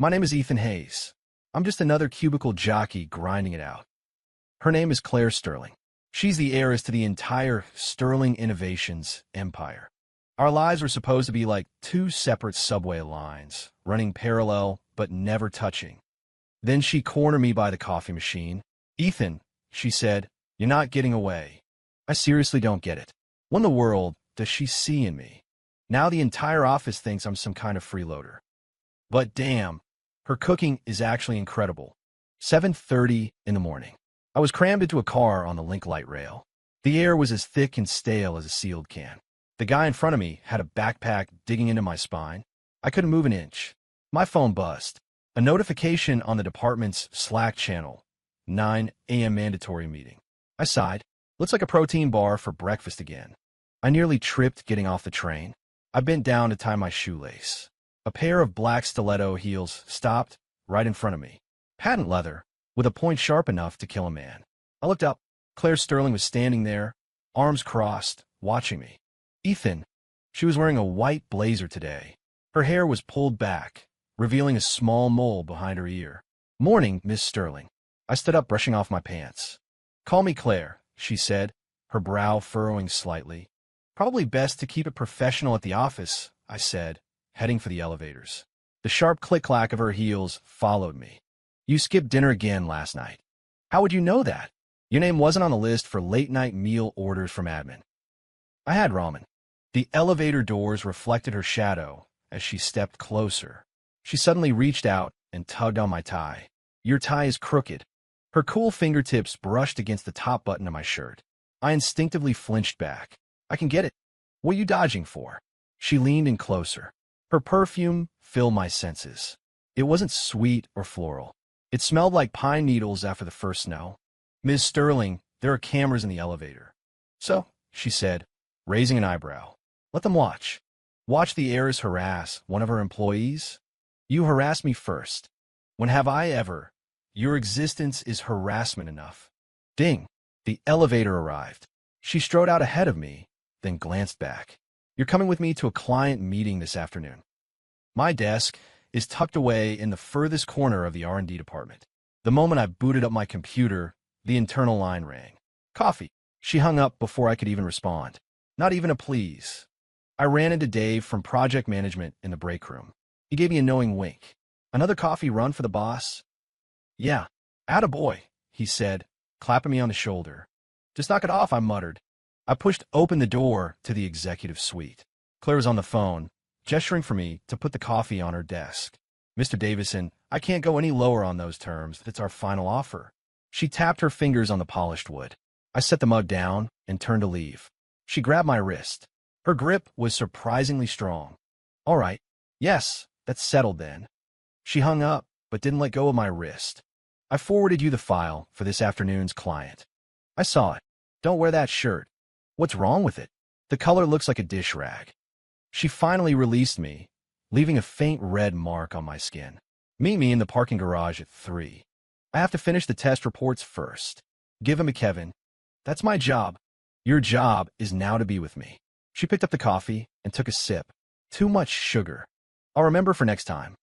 My name is Ethan Hayes. I'm just another cubicle jockey grinding it out. Her name is Claire Sterling. She's the heiress to the entire Sterling Innovations empire. Our lives were supposed to be like two separate subway lines, running parallel but never touching. Then she cornered me by the coffee machine. "Ethan," she said, "you're not getting away." I seriously don't get it. What in the world does she see in me? Now the entire office thinks I'm some kind of freeloader. But damn, her cooking is actually incredible. 7:30 in the morning. I was crammed into a car on the link light rail. The air was as thick and stale as a sealed can. The guy in front of me had a backpack digging into my spine. I couldn't move an inch. My phone buzzed. A notification on the department's Slack channel. 9 a.m. mandatory meeting. I sighed. Looks like a protein bar for breakfast again. I nearly tripped getting off the train. I bent down to tie my shoelace. A pair of black stiletto heels stopped right in front of me. Patent leather, with a point sharp enough to kill a man. I looked up. Claire Sterling was standing there, arms crossed, watching me. "Ethan." She was wearing a white blazer today. Her hair was pulled back, revealing a small mole behind her ear. "Morning, Miss Sterling." I stood up, brushing off my pants. "Call me Claire," she said, her brow furrowing slightly. "Probably best to keep it professional at the office," I said, heading for the elevators. The sharp click-clack of her heels followed me. "You skipped dinner again last night." "How would you know that? Your name wasn't on the list for late-night meal orders from admin." I had ramen. The elevator doors reflected her shadow as she stepped closer. She suddenly reached out and tugged on my tie. "Your tie is crooked." Her cool fingertips brushed against the top button of my shirt. I instinctively flinched back. "I can get it. What are you dodging for?" She leaned in closer. Her perfume filled my senses. It wasn't sweet or floral. It smelled like pine needles after the first snow. "Ms. Sterling, there are cameras in the elevator." "So," she said, raising an eyebrow. "Let them watch." "Watch the heiress harass one of her employees?" "You harassed me first. When have I ever? Your existence is harassment enough." Ding! The elevator arrived. She strode out ahead of me, then glanced back. "You're coming with me to a client meeting this afternoon." My desk is tucked away in the furthest corner of the R&D department. The moment I booted up my computer, the internal line rang. "Coffee." She hung up before I could even respond. Not even a please. I ran into Dave from project management in the break room. He gave me a knowing wink. "Another coffee run for the boss?" "Yeah. Attaboy," he said, clapping me on the shoulder. "Just knock it off," I muttered. I pushed open the door to the executive suite. Claire was on the phone, gesturing for me to put the coffee on her desk. "Mr. Davison, I can't go any lower on those terms. It's our final offer." She tapped her fingers on the polished wood. I set the mug down and turned to leave. She grabbed my wrist. Her grip was surprisingly strong. "All right. Yes, that's settled then." She hung up, but didn't let go of my wrist. "I forwarded you the file for this afternoon's client." "I saw it. Don't wear that shirt." "What's wrong with it?" "The color looks like a dish rag." She finally released me, leaving a faint red mark on my skin. "Meet me in the parking garage at 3. I have to finish the test reports first." "Give him to Kevin." "That's my job." "Your job is now to be with me." She picked up the coffee and took a sip. "Too much sugar." "I'll remember for next time."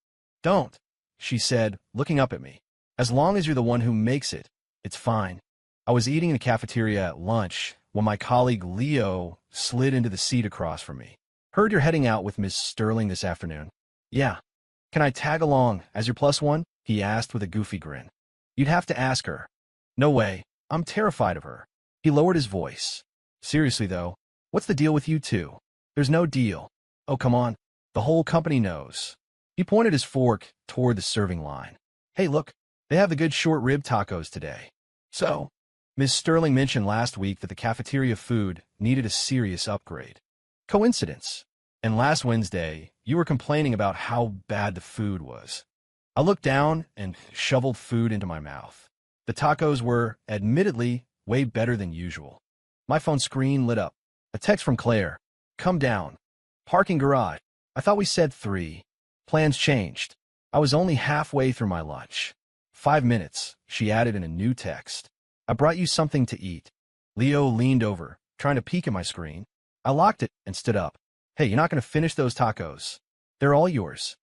"Don't," she said, looking up at me. "As long as you're the one who makes it, it's fine." I was eating in the cafeteria at lunch when my colleague Leo slid into the seat across from me. "Heard you're heading out with Miss Sterling this afternoon." "Yeah." "Can I tag along as your plus one?" he asked with a goofy grin. "You'd have to ask her." "No way. I'm terrified of her." He lowered his voice. "Seriously, though, what's the deal with you two?" "There's no deal." "Oh, come on. The whole company knows." He pointed his fork toward the serving line. "Hey, look, they have the good short rib tacos today." "So?" "Miss Sterling mentioned last week that the cafeteria food needed a serious upgrade." "Coincidence. And last Wednesday, you were complaining about how bad the food was." I looked down and shoveled food into my mouth. The tacos were, admittedly, way better than usual. My phone screen lit up. A text from Claire. "Come down. Parking garage. I thought we said 3. Plans changed." I was only halfway through my lunch. 5 minutes, she added in a new text. "I brought you something to eat." Leo leaned over, trying to peek at my screen. I locked it and stood up. "Hey, you're not going to finish those tacos. They're all yours."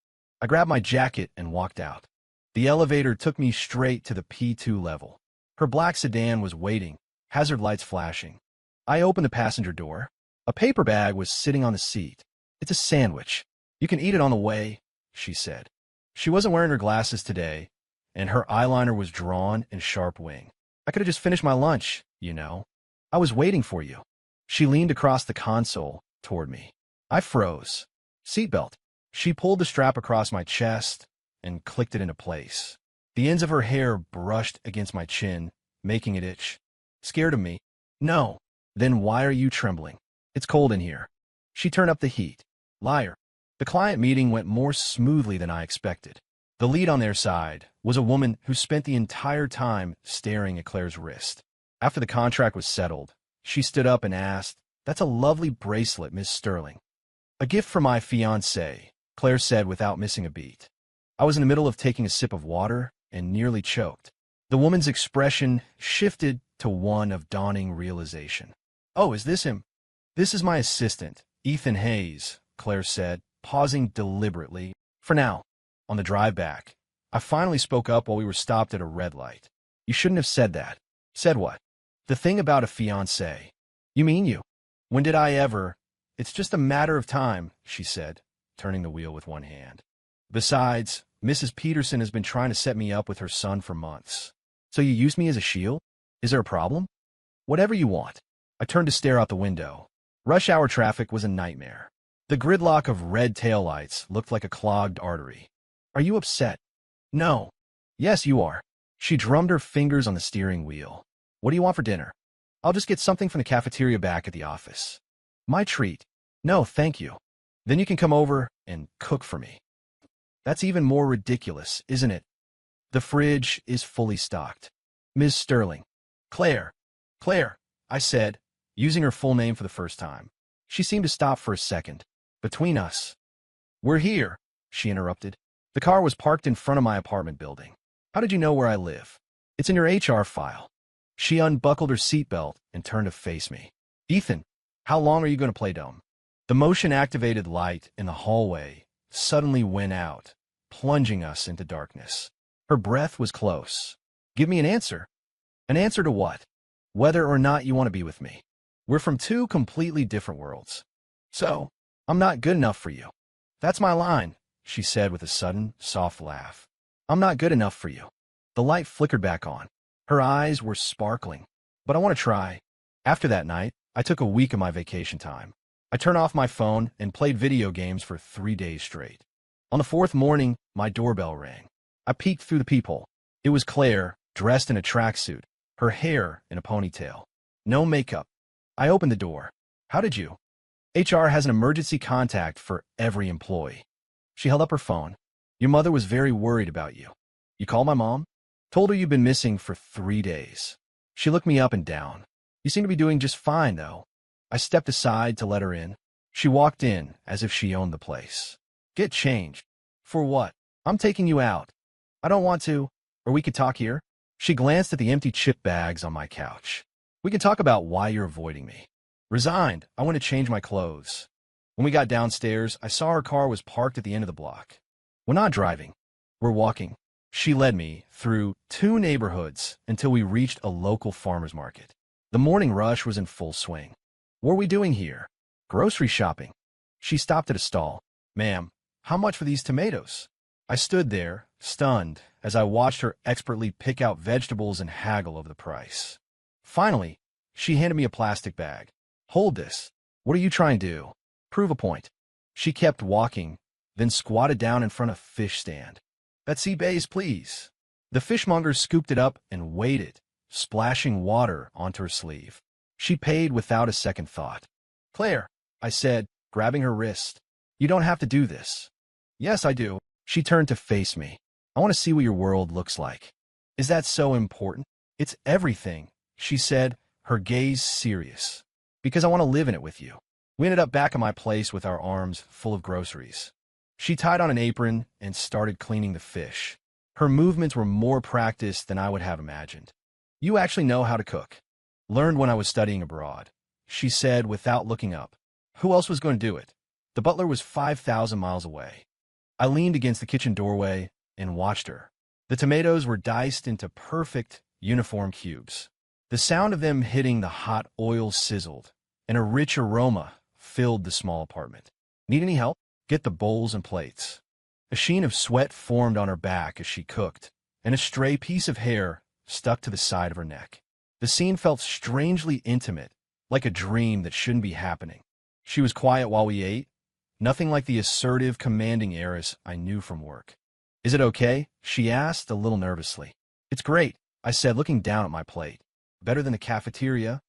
I grabbed my jacket and walked out. The elevator took me straight to the P2 level. Her black sedan was waiting, hazard lights flashing. I opened the passenger door. A paper bag was sitting on the seat. "It's a sandwich. You can eat it on the way," she said. She wasn't wearing her glasses today, and her eyeliner was drawn in sharp wing. "I could have just finished my lunch, you know. I was waiting for you." She leaned across the console toward me. I froze. "Seatbelt." She pulled the strap across my chest and clicked it into place. The ends of her hair brushed against my chin, making it itch. "Scared of me?" "No." "Then why are you trembling?" "It's cold in here." She turned up the heat. Liar. The client meeting went more smoothly than I expected. The lead on their side was a woman who spent the entire time staring at Claire's wrist. After the contract was settled, she stood up and asked, "That's a lovely bracelet, Miss Sterling." "A gift from my fiancé," Claire said without missing a beat. I was in the middle of taking a sip of water and nearly choked. The woman's expression shifted to one of dawning realization. "Oh, is this him?" "This is my assistant, Ethan Hayes," Claire said, pausing deliberately. "For now." On the drive back, I finally spoke up while we were stopped at a red light. "You shouldn't have said that." "Said what?" "The thing about a fiancé." "You mean you?" "When did I ever?" "It's just a matter of time," she said, turning the wheel with one hand. "Besides, Mrs. Peterson has been trying to set me up with her son for months." "So you used me as a shield? Is there a problem?" "Whatever you want." I turned to stare out the window. Rush hour traffic was a nightmare. The gridlock of red taillights looked like a clogged artery. "Are you upset?" "No." "Yes, you are." She drummed her fingers on the steering wheel. "What do you want for dinner?" "I'll just get something from the cafeteria back at the office." "My treat." "No, thank you." "Then you can come over and cook for me." "That's even more ridiculous, isn't it?" "The fridge is fully stocked." "Ms. Sterling." "Claire." "Claire," I said, using her full name for the first time. She seemed to stop for a second. "Between us." "We're here," she interrupted. "The car was parked in front of my apartment building." "How did you know where I live?" "It's in your HR file." She unbuckled her seatbelt and turned to face me. "Ethan, how long are you going to play dumb?" The motion-activated light in the hallway suddenly went out, plunging us into darkness. Her breath was close. "Give me an answer." "An answer to what?" "Whether or not you want to be with me." "We're from two completely different worlds." "So, I'm not good enough for you." "That's my line," she said with a sudden, soft laugh. "I'm not good enough for you." The light flickered back on. Her eyes were sparkling. "But I want to try." After that night, I took a week of my vacation time. I turned off my phone and played video games for 3 days straight. On the fourth morning, my doorbell rang. I peeked through the peephole. It was Claire, dressed in a tracksuit, her hair in a ponytail. No makeup. I opened the door. "How did you?" "HR has an emergency contact for every employee." She held up her phone. "Your mother was very worried about you." "You called my mom?" "Told her you've been missing for 3 days." She looked me up and down. "You seem to be doing just fine, though." I stepped aside to let her in. She walked in as if she owned the place. "Get changed." "For what?" "I'm taking you out." "I don't want to. Or we could talk here." She glanced at the empty chip bags on my couch. "We can talk about why you're avoiding me." Resigned, I went to change my clothes. When we got downstairs, I saw her car was parked at the end of the block. "We're not driving. We're walking." She led me through 2 neighborhoods until we reached a local farmer's market. The morning rush was in full swing. "What are we doing here?" "Grocery shopping." She stopped at a stall. "Ma'am, how much for these tomatoes?" I stood there, stunned, as I watched her expertly pick out vegetables and haggle over the price. Finally, she handed me a plastic bag. "Hold this." "What are you trying to do?" "Prove a point." She kept walking, then squatted down in front of a fish stand. "That sea bass, please." The fishmonger scooped it up and weighed it, splashing water onto her sleeve. She paid without a second thought. "Claire," I said, grabbing her wrist, "you don't have to do this." "Yes, I do." She turned to face me. "I want to see what your world looks like." "Is that so important?" "It's everything," she said, her gaze serious. "Because I want to live in it with you." We ended up back at my place with our arms full of groceries. She tied on an apron and started cleaning the fish. Her movements were more practiced than I would have imagined. "You actually know how to cook." "Learned when I was studying abroad," she said without looking up. Who else was going to do it? The butler was 5,000 miles away. I leaned against the kitchen doorway and watched her. The tomatoes were diced into perfect, uniform cubes. The sound of them hitting the hot oil sizzled, and a rich aroma filled the small apartment. Need any help? Get the bowls and plates. A sheen of sweat formed on her back as she cooked, and a stray piece of hair stuck to the side of her neck. The scene felt strangely intimate, like a dream that shouldn't be happening. She was quiet while we ate, nothing like the assertive, commanding heiress I knew from work. Is it okay? She asked, a little nervously. It's great, I said, looking down at my plate. Better than the cafeteria?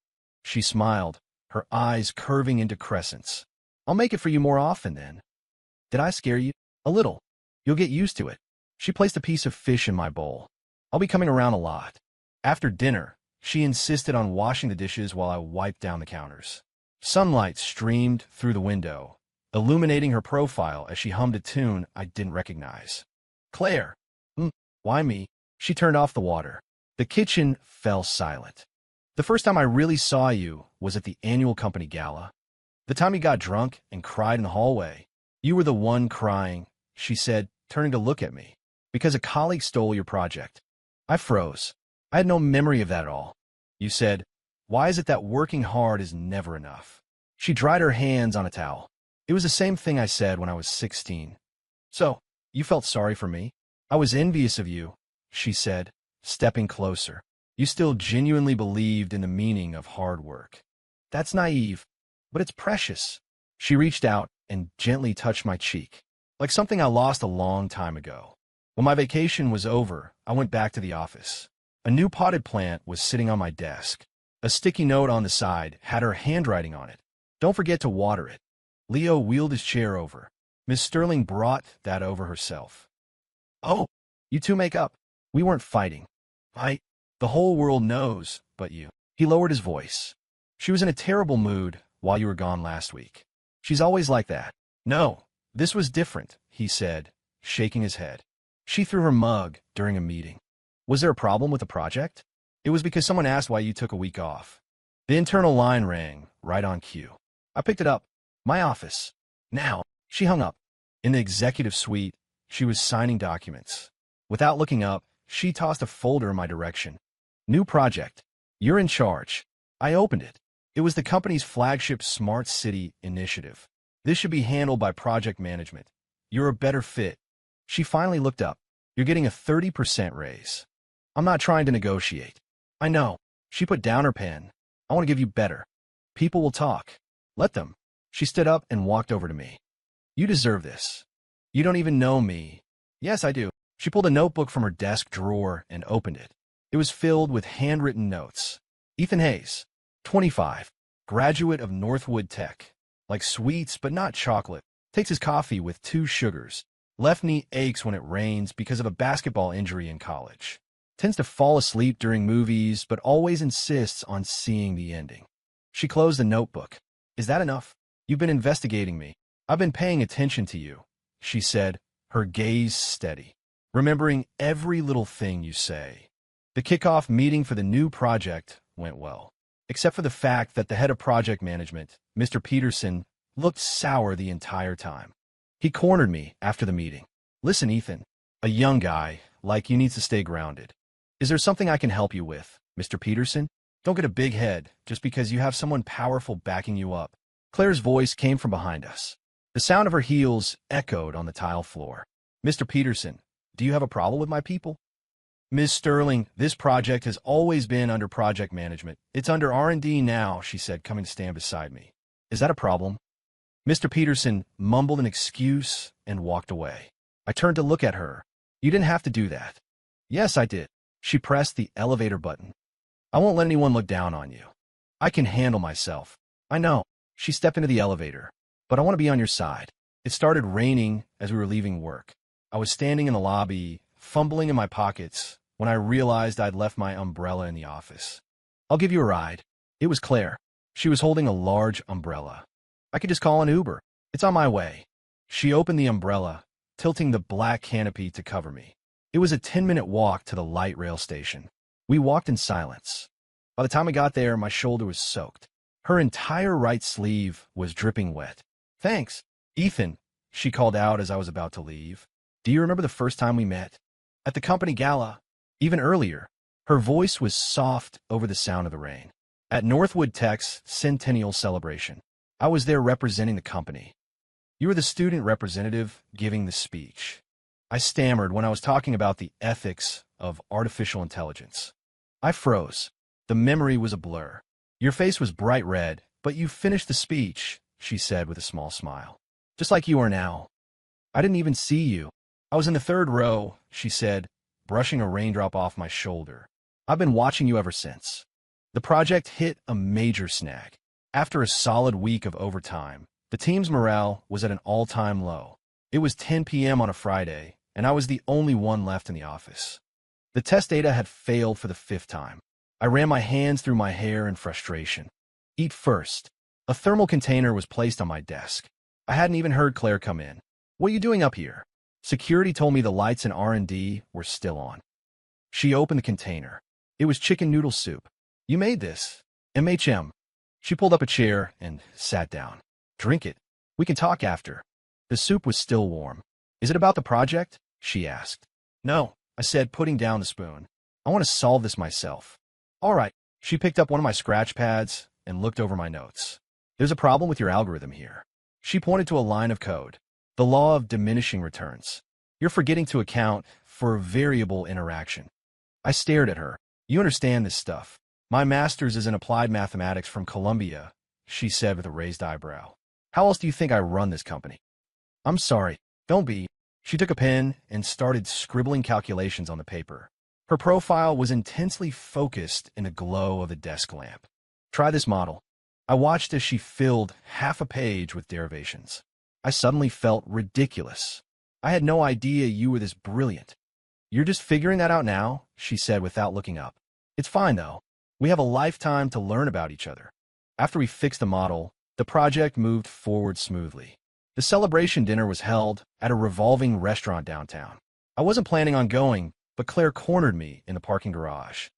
She smiled, her eyes curving into crescents. I'll make it for you more often, then. Did I scare you? A little. You'll get used to it. She placed a piece of fish in my bowl. I'll be coming around a lot. After dinner, she insisted on washing the dishes while I wiped down the counters. Sunlight streamed through the window, illuminating her profile as she hummed a tune I didn't recognize. Claire. Why me? She turned off the water. The kitchen fell silent. The first time I really saw you was at the annual company gala. The time you got drunk and cried in the hallway. You were the one crying, she said, turning to look at me. Because a colleague stole your project. I froze. I had no memory of that at all. You said, why is it that working hard is never enough? She dried her hands on a towel. It was the same thing I said when I was 16. So, you felt sorry for me? I was envious of you, she said, stepping closer. You still genuinely believed in the meaning of hard work. That's naive, but it's precious. She reached out and gently touched my cheek, like something I lost a long time ago. When my vacation was over, I went back to the office. A new potted plant was sitting on my desk. A sticky note on the side had her handwriting on it. Don't forget to water it. Leo wheeled his chair over. Miss Sterling brought that over herself. Oh, you two make up. We weren't fighting. The whole world knows, but you. He lowered his voice. She was in a terrible mood while you were gone last week. She's always like that. No, this was different, he said, shaking his head. She threw her mug during a meeting. Was there a problem with the project? It was because someone asked why you took a week off. The internal line rang, right on cue. I picked it up. My office. Now, she hung up. In the executive suite, she was signing documents. Without looking up, she tossed a folder in my direction. New project. You're in charge. I opened it. It was the company's flagship Smart City initiative. This should be handled by project management. You're a better fit. She finally looked up. You're getting a 30% raise. I'm not trying to negotiate. I know. She put down her pen. I want to give you better. People will talk. Let them. She stood up and walked over to me. You deserve this. You don't even know me. Yes, I do. She pulled a notebook from her desk drawer and opened it. It was filled with handwritten notes. Ethan Hayes, 25, graduate of Northwood Tech. Like sweets but not chocolate. Takes his coffee with 2 sugars. Left knee aches when it rains because of a basketball injury in college. Tends to fall asleep during movies but always insists on seeing the ending. She closed the notebook. Is that enough? You've been investigating me. I've been paying attention to you, she said, her gaze steady. Remembering every little thing you say. The kickoff meeting for the new project went well, except for the fact that the head of project management, Mr. Peterson, looked sour the entire time. He cornered me after the meeting. Listen, Ethan, a young guy like you needs to stay grounded. Is there something I can help you with, Mr. Peterson? Don't get a big head just because you have someone powerful backing you up. Claire's voice came from behind us. The sound of her heels echoed on the tile floor. Mr. Peterson, do you have a problem with my people? Ms. Sterling, this project has always been under project management. It's under R&D now, she said, coming to stand beside me. Is that a problem? Mr. Peterson mumbled an excuse and walked away. I turned to look at her. You didn't have to do that. Yes, I did. She pressed the elevator button. I won't let anyone look down on you. I can handle myself. I know. She stepped into the elevator. But I want to be on your side. It started raining as we were leaving work. I was standing in the lobby, fumbling in my pockets, when I realized I'd left my umbrella in the office. I'll give you a ride. It was Claire. She was holding a large umbrella. I could just call an Uber. It's on my way. She opened the umbrella, tilting the black canopy to cover me. It was a 10-minute walk to the light rail station. We walked in silence. By the time I got there, my shoulder was soaked. Her entire right sleeve was dripping wet. Thanks, Ethan, she called out as I was about to leave. Do you remember the first time we met? At the company gala? Even earlier. Her voice was soft over the sound of the rain. At Northwood Tech's centennial celebration. I was there representing the company. You were the student representative giving the speech. I stammered when I was talking about the ethics of artificial intelligence. I froze. The memory was a blur. Your face was bright red, but you finished the speech, she said with a small smile. Just like you are now. I didn't even see you. I was in the third row, she said, brushing a raindrop off my shoulder. I've been watching you ever since. The project hit a major snag. After a solid week of overtime, the team's morale was at an all-time low. It was 10 p.m. on a Friday, and I was the only one left in the office. The test data had failed for the 5th time. I ran my hands through my hair in frustration. Eat first. A thermal container was placed on my desk. I hadn't even heard Claire come in. What are you doing up here? Security told me the lights in R&D were still on. She opened the container. It was chicken noodle soup. You made this. MHM. She pulled up a chair and sat down. Drink it. We can talk after. The soup was still warm. Is it about the project? She asked. No, I said, putting down the spoon. I want to solve this myself. All right. She picked up one of my scratch pads and looked over my notes. There's a problem with your algorithm here. She pointed to a line of code. The law of diminishing returns. You're forgetting to account for variable interaction. I stared at her. You understand this stuff. My master's is in applied mathematics from Columbia, she said with a raised eyebrow. How else do you think I run this company? I'm sorry. Don't be. She took a pen and started scribbling calculations on the paper. Her profile was intensely focused in the glow of a desk lamp. Try this model. I watched as she filled half a page with derivations. I suddenly felt ridiculous. I had no idea you were this brilliant. You're just figuring that out now, she said without looking up. It's fine, though. We have a lifetime to learn about each other. After we fixed the model, the project moved forward smoothly. The celebration dinner was held at a revolving restaurant downtown. I wasn't planning on going, but Claire cornered me in the parking garage.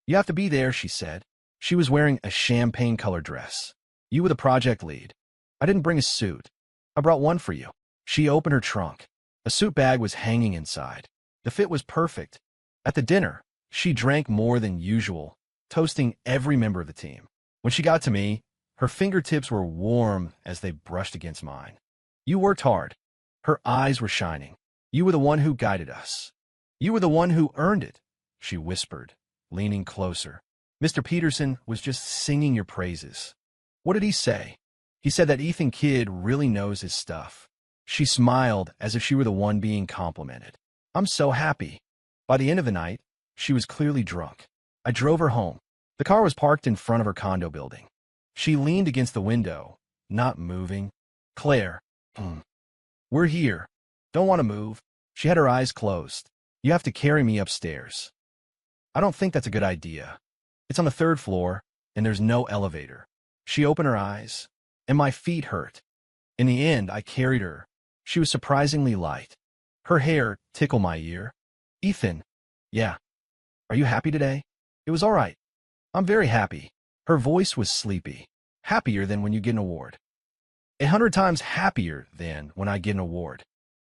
You have to be there, she said. She was wearing a champagne-colored dress. You were the project lead. I didn't bring a suit. I brought one for you. She opened her trunk. A suit bag was hanging inside. The fit was perfect. At the dinner, she drank more than usual, toasting every member of the team. When she got to me, her fingertips were warm as they brushed against mine. You worked hard. Her eyes were shining. You were the one who guided us. You were the one who earned it, she whispered, leaning closer. Mr. Peterson was just singing your praises. What did he say? He said that Ethan Kidd really knows his stuff. She smiled as if she were the one being complimented. I'm so happy. By the end of the night, she was clearly drunk. I drove her home. The car was parked in front of her condo building. She leaned against the window, not moving. Claire, we're here. Don't want to move. She had her eyes closed. You have to carry me upstairs. I don't think that's a good idea. It's on the 3rd floor, and there's no elevator. She opened her eyes, and my feet hurt. In the end, I carried her. She was surprisingly light. Her hair tickled my ear. Ethan, yeah. Are you happy today? It was all right. I'm very happy. Her voice was sleepy. Happier than when you get an award. 100 times happier than when I get an award.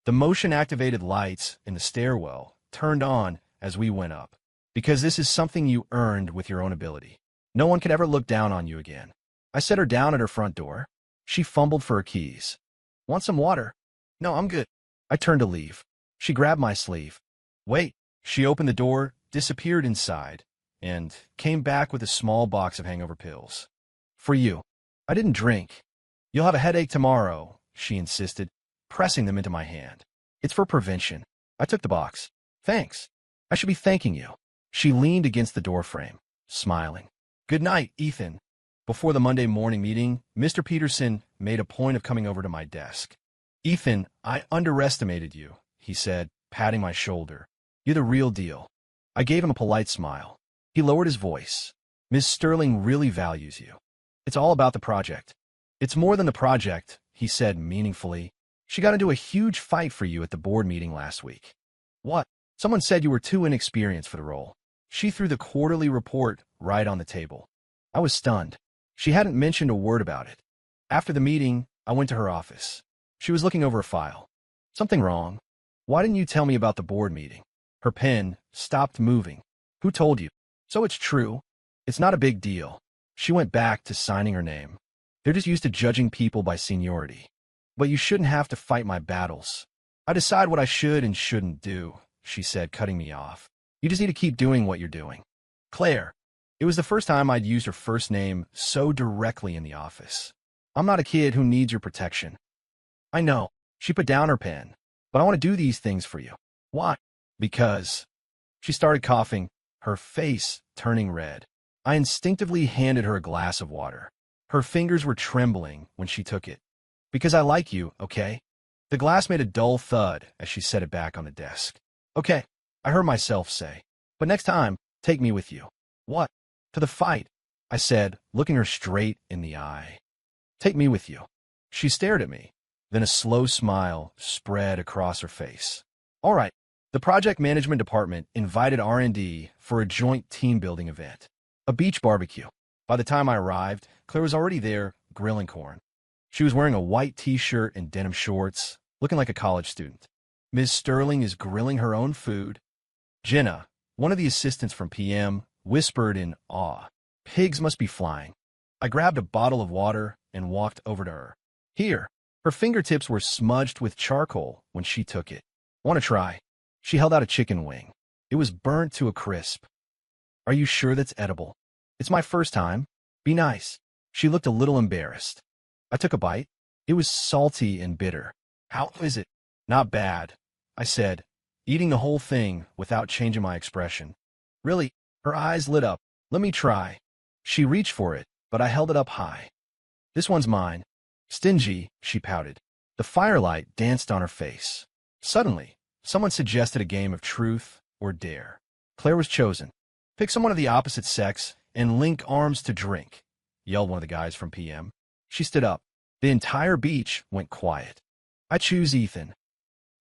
The motion-activated lights in the stairwell turned on as we went up. Because this is something you earned with your own ability. No one could ever look down on you again. I set her down at her front door. She fumbled for her keys. Want some water? No, I'm good. I turned to leave. She grabbed my sleeve. Wait. She opened the door, disappeared inside, and came back with a small box of hangover pills. For you. I didn't drink. You'll have a headache tomorrow, she insisted, pressing them into my hand. It's for prevention. I took the box. Thanks. I should be thanking you. She leaned against the doorframe, smiling. Good night, Ethan. Before the Monday morning meeting, Mr. Peterson made a point of coming over to my desk. Ethan, I underestimated you, he said, patting my shoulder. You're the real deal. I gave him a polite smile. He lowered his voice. Ms. Sterling really values you. It's all about the project. It's more than the project, he said meaningfully. She got into a huge fight for you at the board meeting last week. What? Someone said you were too inexperienced for the role. She threw the quarterly report right on the table. I was stunned. She hadn't mentioned a word about it. After the meeting, I went to her office. She was looking over a file. Something wrong? Why didn't you tell me about the board meeting? Her pen stopped moving. Who told you? So it's true. It's not a big deal. She went back to signing her name. They're just used to judging people by seniority. But you shouldn't have to fight my battles. I decide what I should and shouldn't do, she said, cutting me off. You just need to keep doing what you're doing. Claire. It was the first time I'd used her first name so directly in the office. I'm not a kid who needs your protection. I know. She put down her pen. But I want to do these things for you. Why? Because. She started coughing, her face turning red. I instinctively handed her a glass of water. Her fingers were trembling when she took it. Because I like you, okay? The glass made a dull thud as she set it back on the desk. Okay, I heard myself say. But next time, take me with you. What? To the fight, I said, looking her straight in the eye. Take me with you. She stared at me. Then a slow smile spread across her face. All right. The project management department invited R&D for a joint team-building event. A beach barbecue. By the time I arrived, Claire was already there, grilling corn. She was wearing a white t-shirt and denim shorts, looking like a college student. Ms. Sterling is grilling her own food. Jenna, one of the assistants from PM, whispered in awe. Pigs must be flying. I grabbed a bottle of water and walked over to her. Here. Her fingertips were smudged with charcoal when she took it. Want to try? She held out a chicken wing. It was burnt to a crisp. Are you sure that's edible? It's my first time. Be nice. She looked a little embarrassed. I took a bite. It was salty and bitter. How is it? Not bad, I said, eating the whole thing without changing my expression. Really? Her eyes lit up. Let me try. She reached for it, but I held it up high. This one's mine. Stingy, she pouted. The firelight danced on her face. Suddenly, someone suggested a game of truth or dare. Claire was chosen. Pick someone of the opposite sex and link arms to drink, yelled one of the guys from PM. She stood up. The entire beach went quiet. I choose Ethan.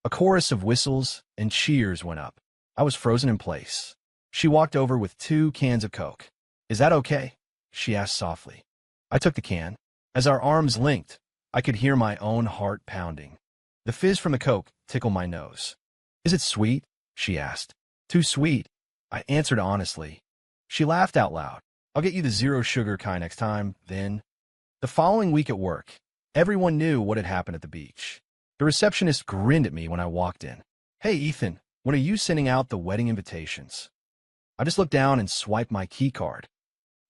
A chorus of whistles and cheers went up. I was frozen in place. She walked over with 2 cans of Coke. Is that okay? She asked softly. I took the can. As our arms linked, I could hear my own heart pounding. The fizz from the Coke tickled my nose. Is it sweet? She asked. Too sweet, I answered honestly. She laughed out loud. I'll get you the zero sugar kind next time, then. The following week at work, everyone knew what had happened at the beach. The receptionist grinned at me when I walked in. Hey, Ethan, when are you sending out the wedding invitations? I just looked down and swiped my key card.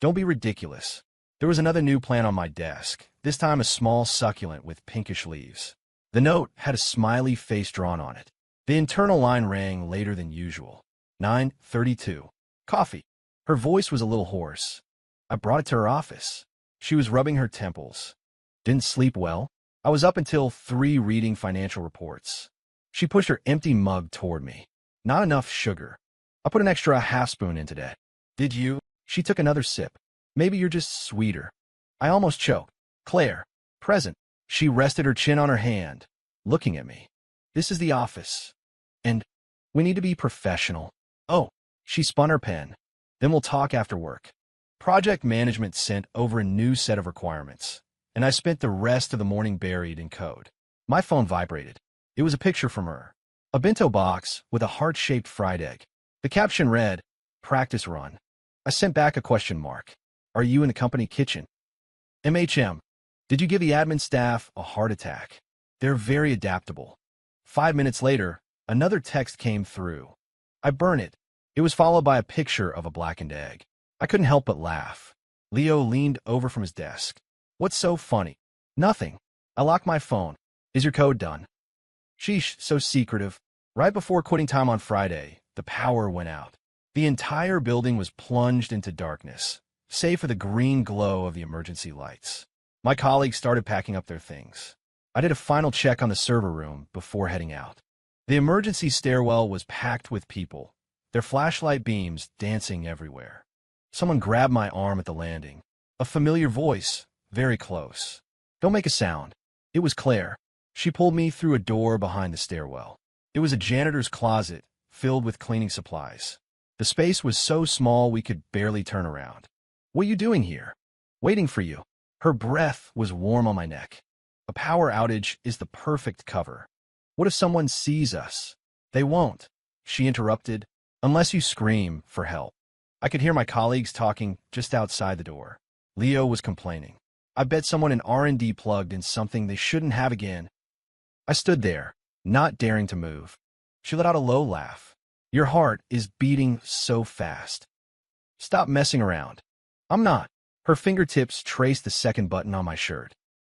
Don't be ridiculous. There was another new plant on my desk, this time a small succulent with pinkish leaves. The note had a smiley face drawn on it. The internal line rang later than usual. 9:32. Coffee. Her voice was a little hoarse. I brought it to her office. She was rubbing her temples. Didn't sleep well. I was up until 3 reading financial reports. She pushed her empty mug toward me. Not enough sugar. I put an extra half spoon in today. Did you? She took another sip. Maybe you're just sweeter. I almost choked. Claire. Present. She rested her chin on her hand, looking at me. This is the office. And we need to be professional. Oh, she spun her pen. Then we'll talk after work. Project management sent over a new set of requirements, and I spent the rest of the morning buried in code. My phone vibrated. It was a picture from her. A bento box with a heart-shaped fried egg. The caption read, "Practice run." I sent back a question mark. Are you in the company kitchen? MHM. Did you give the admin staff a heart attack? They're very adaptable. 5 minutes later, another text came through. I burn it. It was followed by a picture of a blackened egg. I couldn't help but laugh. Leo leaned over from his desk. What's so funny? Nothing. I locked my phone. Is your code done? Sheesh, so secretive. Right before quitting time on Friday, the power went out. The entire building was plunged into darkness, save for the green glow of the emergency lights. My colleagues started packing up their things. I did a final check on the server room before heading out. The emergency stairwell was packed with people, their flashlight beams dancing everywhere. Someone grabbed my arm at the landing. A familiar voice, very close. Don't make a sound. It was Claire. She pulled me through a door behind the stairwell. It was a janitor's closet, filled with cleaning supplies. The space was so small we could barely turn around. What are you doing here? Waiting for you. Her breath was warm on my neck. A power outage is the perfect cover. What if someone sees us? They won't, she interrupted, unless you scream for help. I could hear my colleagues talking just outside the door. Leo was complaining. I bet someone in R&D plugged in something they shouldn't have again. I stood there, not daring to move. She let out a low laugh. Your heart is beating so fast. Stop messing around. I'm not. Her fingertips traced the second button on my shirt.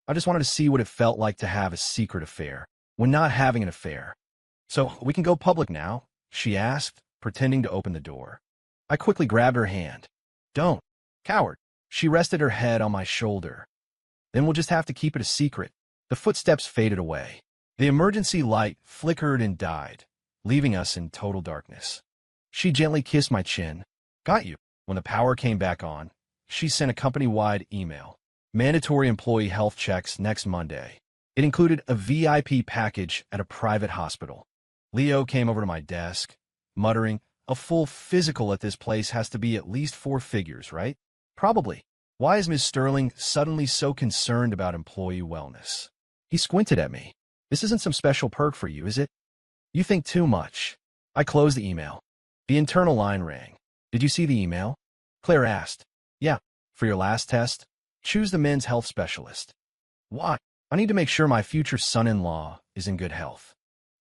I just wanted to see what it felt like to have a secret affair, when not having an affair. So we can go public now, she asked, pretending to open the door. I quickly grabbed her hand. Don't. Coward. She rested her head on my shoulder. Then we'll just have to keep it a secret. The footsteps faded away. The emergency light flickered and died, leaving us in total darkness. She gently kissed my chin. Got you. When the power came back on, she sent a company-wide email. Mandatory employee health checks next Monday. It included a VIP package at a private hospital. Leo came over to my desk, muttering, a full physical at this place has to be at least 4 figures, right? Probably. Why is Ms. Sterling suddenly so concerned about employee wellness? He squinted at me. This isn't some special perk for you, is it? You think too much. I closed the email. The internal line rang. Did you see the email? Claire asked. Yeah. For your last test, choose the men's health specialist. Why? I need to make sure my future son-in-law is in good health.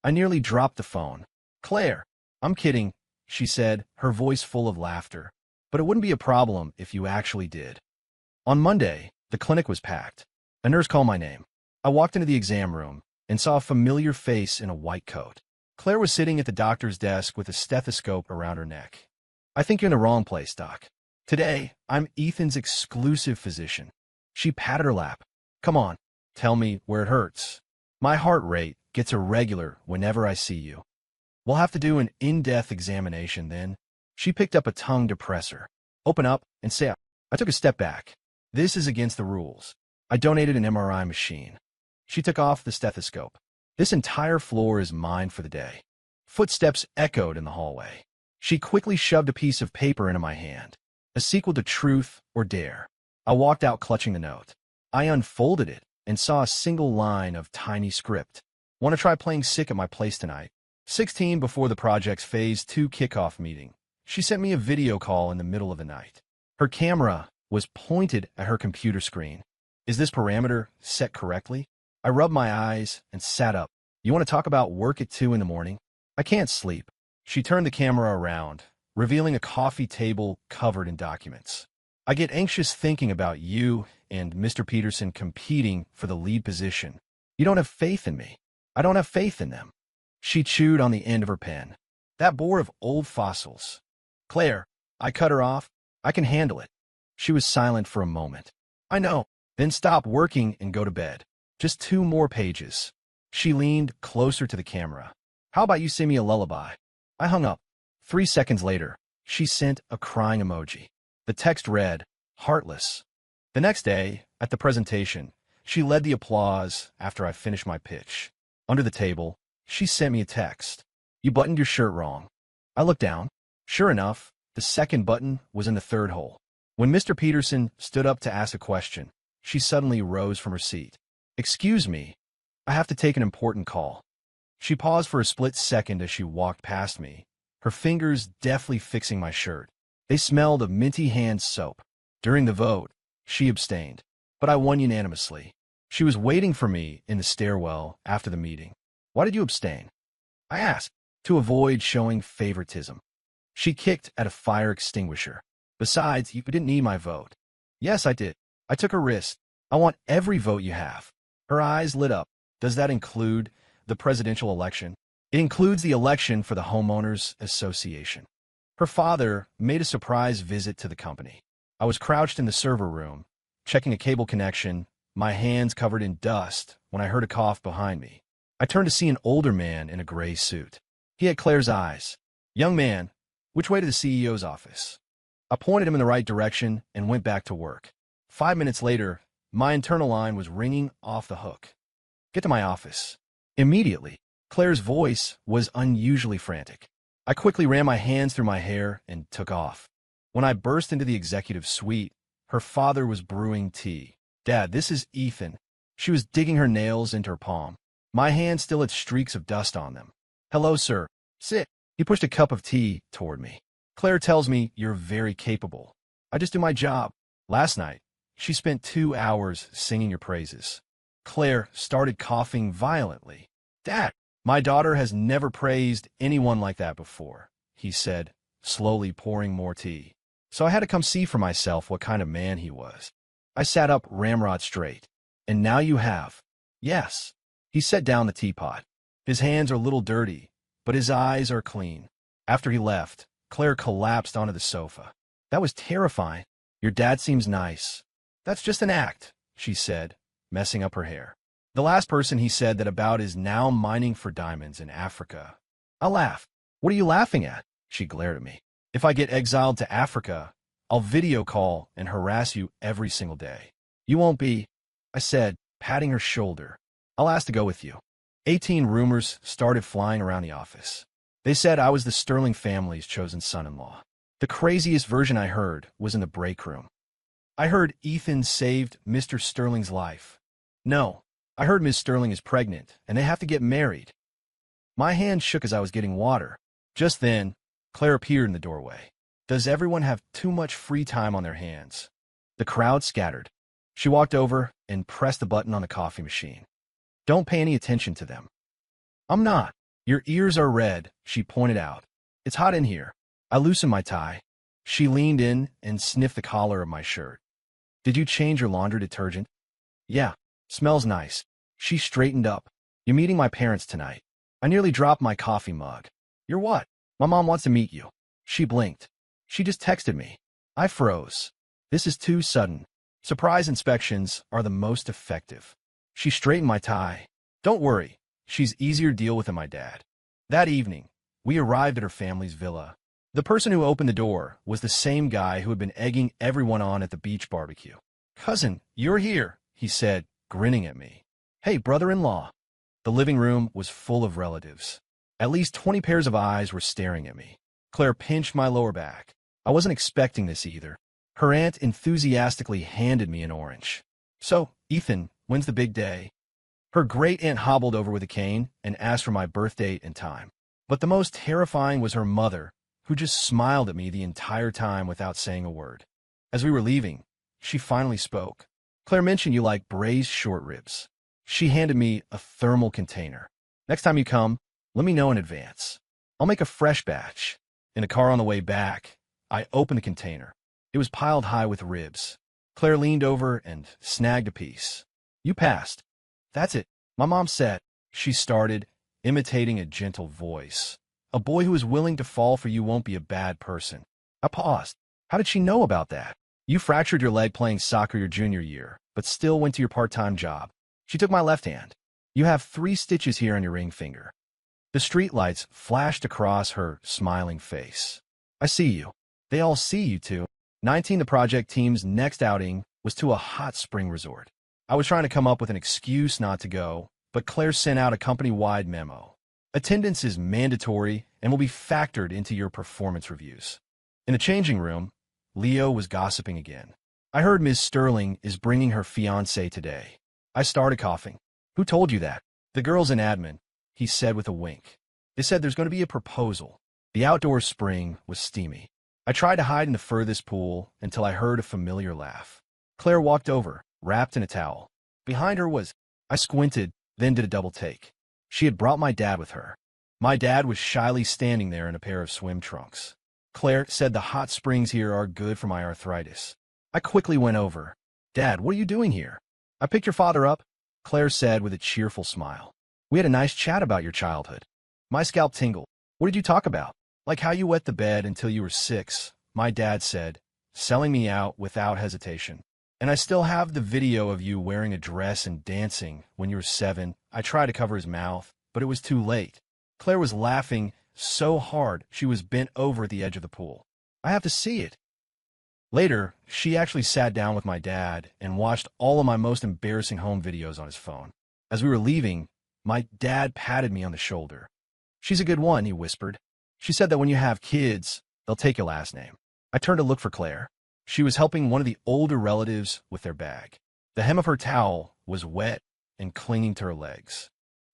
I nearly dropped the phone. Claire, I'm kidding, she said, her voice full of laughter. But it wouldn't be a problem if you actually did. On Monday, the clinic was packed. A nurse called my name. I walked into the exam room and saw a familiar face in a white coat. Claire was sitting at the doctor's desk with a stethoscope around her neck. I think you're in the wrong place, Doc. Today, I'm Ethan's exclusive physician. She patted her lap. Come on, tell me where it hurts. My heart rate gets irregular whenever I see you. We'll have to do an in-depth examination then. She picked up a tongue depressor. Open up and say, I took a step back. This is against the rules. I donated an MRI machine. She took off the stethoscope. This entire floor is mine for the day. Footsteps echoed in the hallway. She quickly shoved a piece of paper into my hand. A sequel to Truth or Dare. I walked out clutching the note. I unfolded it and saw a single line of tiny script. Want to try playing sick at my place tonight? 16 before the project's Phase 2 kickoff meeting. She sent me a video call in the middle of the night. Her camera was pointed at her computer screen. Is this parameter set correctly? I rubbed my eyes and sat up. You want to talk about work at 2 in the morning? I can't sleep. She turned the camera around, revealing a coffee table covered in documents. I get anxious thinking about you and Mr. Peterson competing for the lead position. You don't have faith in me. I don't have faith in them. She chewed on the end of her pen. That bore of old fossils. Claire, I cut her off. I can handle it. She was silent for a moment. I know. Then stop working and go to bed. Just 2 more pages. She leaned closer to the camera. How about you sing me a lullaby? I hung up. 3 seconds later, she sent a crying emoji. The text read, heartless. The next day, at the presentation, she led the applause after I finished my pitch. Under the table, she sent me a text. You buttoned your shirt wrong. I looked down. Sure enough, the second button was in the 3rd hole. When Mr. Peterson stood up to ask a question, she suddenly rose from her seat. Excuse me, I have to take an important call. She paused for a split second as she walked past me, her fingers deftly fixing my shirt. They smelled of minty hand soap. During the vote, she abstained, but I won unanimously. She was waiting for me in the stairwell after the meeting. Why did you abstain? I asked, to avoid showing favoritism. She kicked at a fire extinguisher. Besides, you didn't need my vote. Yes, I did. I took a risk. I want every vote you have. Her eyes lit up. Does that include the presidential election? It includes the election for the Homeowners Association. Her father made a surprise visit to the company. I was crouched in the server room, checking a cable connection, my hands covered in dust, when I heard a cough behind me. I turned to see an older man in a gray suit. He had Claire's eyes. Young man, which way to the CEO's office? I pointed him in the right direction and went back to work. 5 minutes later, my internal line was ringing off the hook. Get to my office. Immediately, Claire's voice was unusually frantic. I quickly ran my hands through my hair and took off. When I burst into the executive suite, her father was brewing tea. Dad, this is Ethan. She was digging her nails into her palm. My hands still had streaks of dust on them. Hello, sir. Sit. He pushed a cup of tea toward me. Claire tells me you're very capable. I just do my job. Last night, she spent 2 hours singing your praises. Claire started coughing violently. Dad, my daughter has never praised anyone like that before, he said, slowly pouring more tea. So I had to come see for myself what kind of man he was. I sat up ramrod straight. And now you have. Yes. He set down the teapot. His hands are a little dirty, but his eyes are clean. After he left, Claire collapsed onto the sofa. That was terrifying. Your dad seems nice. That's just an act, she said, messing up her hair. The last person he said that about is now mining for diamonds in Africa. I laughed. What are you laughing at? She glared at me. If I get exiled to Africa, I'll video call and harass you every single day. You won't be, I said, patting her shoulder. I'll ask to go with you. 18 rumors started flying around the office. They said I was the Sterling family's chosen son-in-law. The craziest version I heard was in the break room. I heard Ethan saved Mr. Sterling's life. No, I heard Ms. Sterling is pregnant, and they have to get married. My hand shook as I was getting water. Just then, Claire appeared in the doorway. Does everyone have too much free time on their hands? The crowd scattered. She walked over and pressed the button on the coffee machine. Don't pay any attention to them. I'm not. Your ears are red, she pointed out. It's hot in here. I loosened my tie. She leaned in and sniffed the collar of my shirt. Did you change your laundry detergent? Yeah. Smells nice. She straightened up. You're meeting my parents tonight. I nearly dropped my coffee mug. You're what? My mom wants to meet you. She blinked. She just texted me. I froze. This is too sudden. Surprise inspections are the most effective. She straightened my tie. Don't worry. She's easier to deal with than my dad. That evening, we arrived at her family's villa. The person who opened the door was the same guy who had been egging everyone on at the beach barbecue. Cousin, you're here, he said, grinning at me. Hey, brother-in-law. The living room was full of relatives. At least 20 pairs of eyes were staring at me. Claire pinched my lower back. I wasn't expecting this either. Her aunt enthusiastically handed me an orange. So, Ethan, when's the big day? Her great-aunt hobbled over with a cane and asked for my birth date and time. But the most terrifying was her mother, who just smiled at me the entire time without saying a word. As we were leaving, she finally spoke. Claire mentioned you like braised short ribs. She handed me a thermal container. Next time you come, let me know in advance. I'll make a fresh batch. In a car on the way back, I opened the container. It was piled high with ribs. Claire leaned over and snagged a piece. You passed. That's it. My mom said. She started, imitating a gentle voice. A boy who is willing to fall for you won't be a bad person. I paused. How did she know about that? You fractured your leg playing soccer your junior year, but still went to your part-time job. She took my left hand. You have 3 stitches here on your ring finger. The streetlights flashed across her smiling face. I see you. They all see you too. 19 The project team's next outing was to a hot spring resort. I was trying to come up with an excuse not to go, but Claire sent out a company-wide memo. Attendance is mandatory and will be factored into your performance reviews. In the changing room, Leo was gossiping again. I heard Ms. Sterling is bringing her fiancé today. I started coughing. Who told you that? The girls in admin, he said with a wink. They said there's going to be a proposal. The outdoor spring was steamy. I tried to hide in the furthest pool until I heard a familiar laugh. Claire walked over, wrapped in a towel. Behind her was... I squinted, then did a double take. She had brought my dad with her. My dad was shyly standing there in a pair of swim trunks. Claire said the hot springs here are good for my arthritis. I quickly went over. Dad, what are you doing here? I picked your father up, Claire said with a cheerful smile. We had a nice chat about your childhood. My scalp tingled. What did you talk about? Like how you wet the bed until you were 6, my dad said, selling me out without hesitation. And I still have the video of you wearing a dress and dancing when you were 7. I tried to cover his mouth, but it was too late. Claire was laughing so hard she was bent over at the edge of the pool. I have to see it. Later, she actually sat down with my dad and watched all of my most embarrassing home videos on his phone. As we were leaving, my dad patted me on the shoulder. She's a good one, he whispered. She said that when you have kids, they'll take your last name. I turned to look for Claire. She was helping one of the older relatives with their bag. The hem of her towel was wet and clinging to her legs.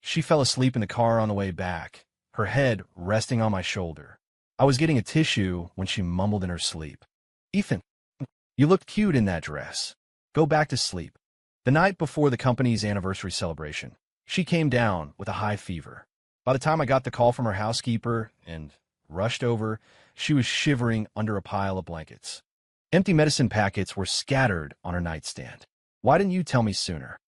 She fell asleep in the car on the way back, her head resting on my shoulder. I was getting a tissue when she mumbled in her sleep. "Ethan, you looked cute in that dress. Go back to sleep." The night before the company's anniversary celebration, she came down with a high fever. By the time I got the call from her housekeeper and rushed over, she was shivering under a pile of blankets. Empty medicine packets were scattered on her nightstand. "Why didn't you tell me sooner?"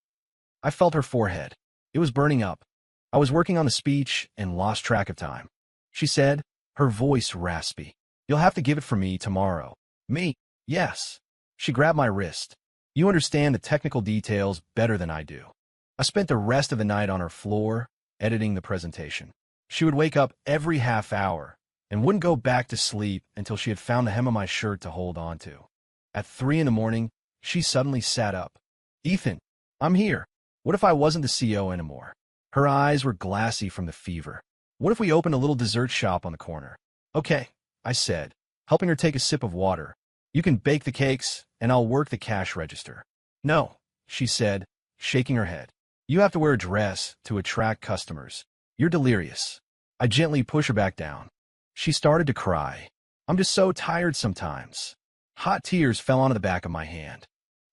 I felt her forehead. It was burning up. I was working on the speech and lost track of time. She said, her voice raspy, "You'll have to give it for me tomorrow." "Me?" "Yes." She grabbed my wrist. "You understand the technical details better than I do." I spent the rest of the night on her floor, editing the presentation. She would wake up every half hour and wouldn't go back to sleep until she had found the hem of my shirt to hold on to. At 3 in the morning, she suddenly sat up. "Ethan, I'm here. What if I wasn't the CEO anymore?" Her eyes were glassy from the fever. "What if we opened a little dessert shop on the corner?" "Okay," I said, helping her take a sip of water. "You can bake the cakes, and I'll work the cash register." "No," she said, shaking her head. "You have to wear a dress to attract customers. You're delirious." I gently pushed her back down. She started to cry. "I'm just so tired sometimes." Hot tears fell onto the back of my hand.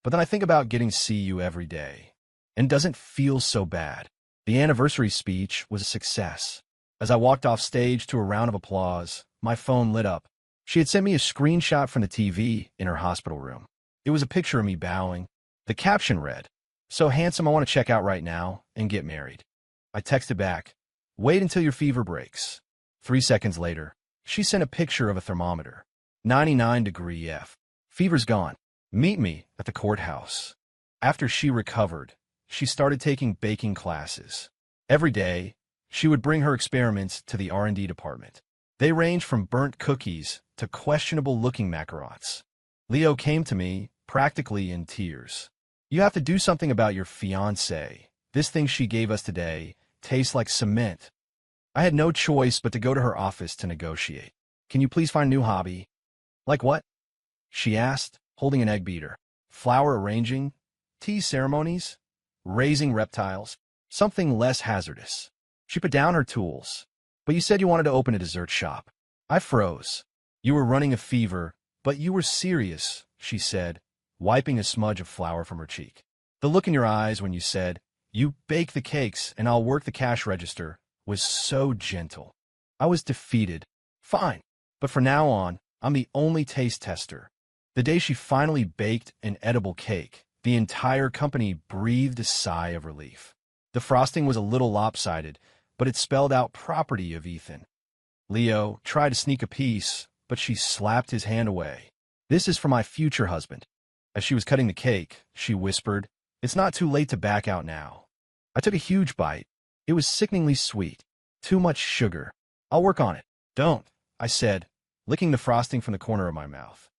"But then I think about getting to see you every day, and it doesn't feel so bad." The anniversary speech was a success. As I walked off stage to a round of applause, my phone lit up. She had sent me a screenshot from the TV in her hospital room. It was a picture of me bowing. The caption read, "So handsome I want to check out right now and get married." I texted back, "Wait until your fever breaks." 3 seconds later, she sent a picture of a thermometer. 99 F. "Fever's gone. Meet me at the courthouse." After she recovered, she started taking baking classes. Every day, she would bring her experiments to the R&D department. They ranged from burnt cookies to questionable-looking macarons. Leo came to me, practically in tears. "You have to do something about your fiancé. This thing she gave us today tastes like cement." I had no choice but to go to her office to negotiate. "Can you please find a new hobby?" "Like what?" she asked, holding an egg beater. "Flower arranging? Tea ceremonies? Raising reptiles? Something less hazardous." She put down her tools. "But you said you wanted to open a dessert shop." I froze. "You were running a fever, but you were serious," she said, wiping a smudge of flour from her cheek. "The look in your eyes when you said, 'You bake the cakes and I'll work the cash register,' was so gentle." I was defeated. "Fine, but from now on, I'm the only taste tester." The day she finally baked an edible cake, the entire company breathed a sigh of relief. The frosting was a little lopsided, but it spelled out property of Ethan. Leo tried to sneak a piece, but she slapped his hand away. "This is for my future husband." As she was cutting the cake, she whispered, "It's not too late to back out now." I took a huge bite. It was sickeningly sweet. Too much sugar. "I'll work on it." "Don't," I said, licking the frosting from the corner of my mouth.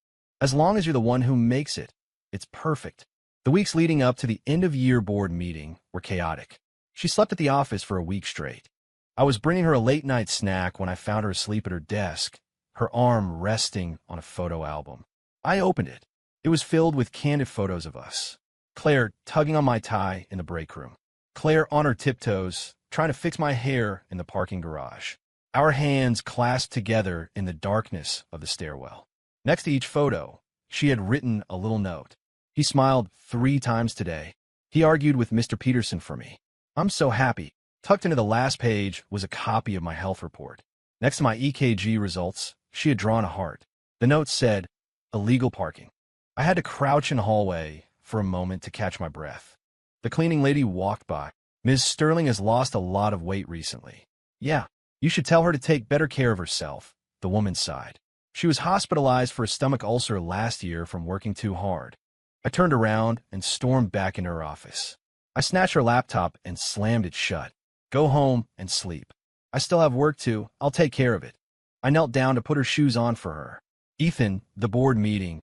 "As long as you're the one who makes it, it's perfect." The weeks leading up to the end-of-year board meeting were chaotic. She slept at the office for a week straight. I was bringing her a late-night snack when I found her asleep at her desk, her arm resting on a photo album. I opened it. It was filled with candid photos of us. Claire tugging on my tie in the break room. Claire on her tiptoes, trying to fix my hair in the parking garage. Our hands clasped together in the darkness of the stairwell. Next to each photo, she had written a little note. "He smiled 3 times today. He argued with Mr. Peterson for me. I'm so happy." Tucked into the last page was a copy of my health report. Next to my EKG results, she had drawn a heart. The note said, "Illegal parking." I had to crouch in the hallway for a moment to catch my breath. The cleaning lady walked by. "Ms. Sterling has lost a lot of weight recently." "Yeah, you should tell her to take better care of herself," the woman sighed. "She was hospitalized for a stomach ulcer last year from working too hard." I turned around and stormed back into her office. I snatched her laptop and slammed it shut. "Go home and sleep. I still have work to. I'll take care of it." I knelt down to put her shoes on for her. "Ethan, the board meeting.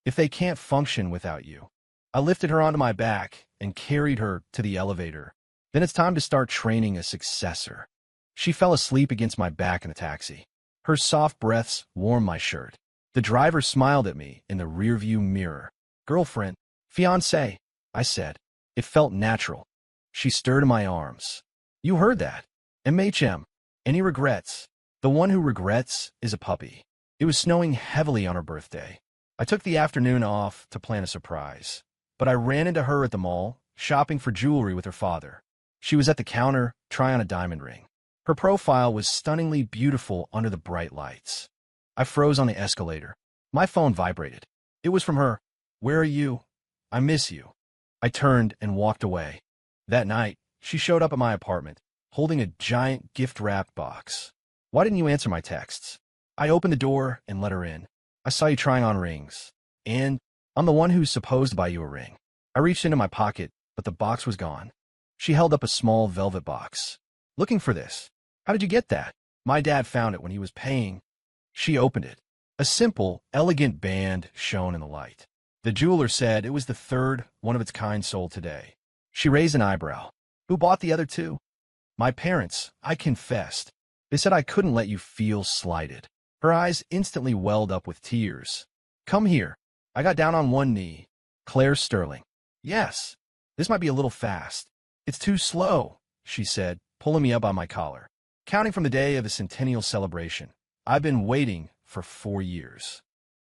If they can't function without you." I lifted her onto my back and carried her to the elevator. "Then it's time to start training a successor." She fell asleep against my back in the taxi. Her soft breaths warmed my shirt. The driver smiled at me in the rearview mirror. "Girlfriend, fiancé," I said. It felt natural. She stirred in my arms. You heard that. MHM. Any regrets? The one who regrets is a puppy. It was snowing heavily on her birthday. I took the afternoon off to plan a surprise, but I ran into her at the mall, shopping for jewelry with her father. She was at the counter, trying on a diamond ring. Her profile was stunningly beautiful under the bright lights. I froze on the escalator. My phone vibrated. It was from her. Where are you? I miss you. I turned and walked away. That night, she showed up at my apartment, holding a giant gift-wrapped box. Why didn't you answer my texts? I opened the door and let her in. I saw you trying on rings. And I'm the one who's supposed to buy you a ring. I reached into my pocket, but the box was gone. She held up a small velvet box. Looking for this. How did you get that? My dad found it when he was paying. She opened it. A simple, elegant band shone in the light. The jeweler said it was the third one of its kind sold today. She raised an eyebrow. Who bought the other two? My parents, I confessed. They said I couldn't let you feel slighted. Her eyes instantly welled up with tears. Come here. I got down on one knee. Claire Sterling. Yes. This might be a little fast. It's too slow, she said, pulling me up by my collar. Counting from the day of the centennial celebration, I've been waiting for 4 years.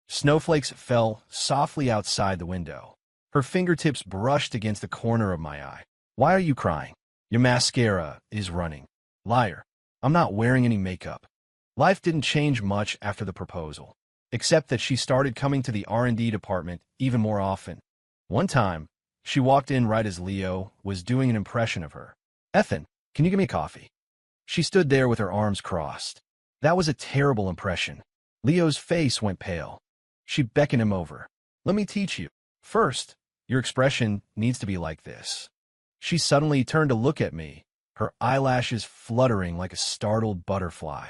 Snowflakes fell softly outside the window. Her fingertips brushed against the corner of my eye. Why are you crying? Your mascara is running. Liar. I'm not wearing any makeup. Life didn't change much after the proposal, except that she started coming to the R&D department even more often. One time, she walked in right as Leo was doing an impression of her. Ethan, can you give me a coffee? She stood there with her arms crossed. That was a terrible impression. Leo's face went pale. She beckoned him over. Let me teach you. First, your expression needs to be like this. She suddenly turned to look at me, her eyelashes fluttering like a startled butterfly.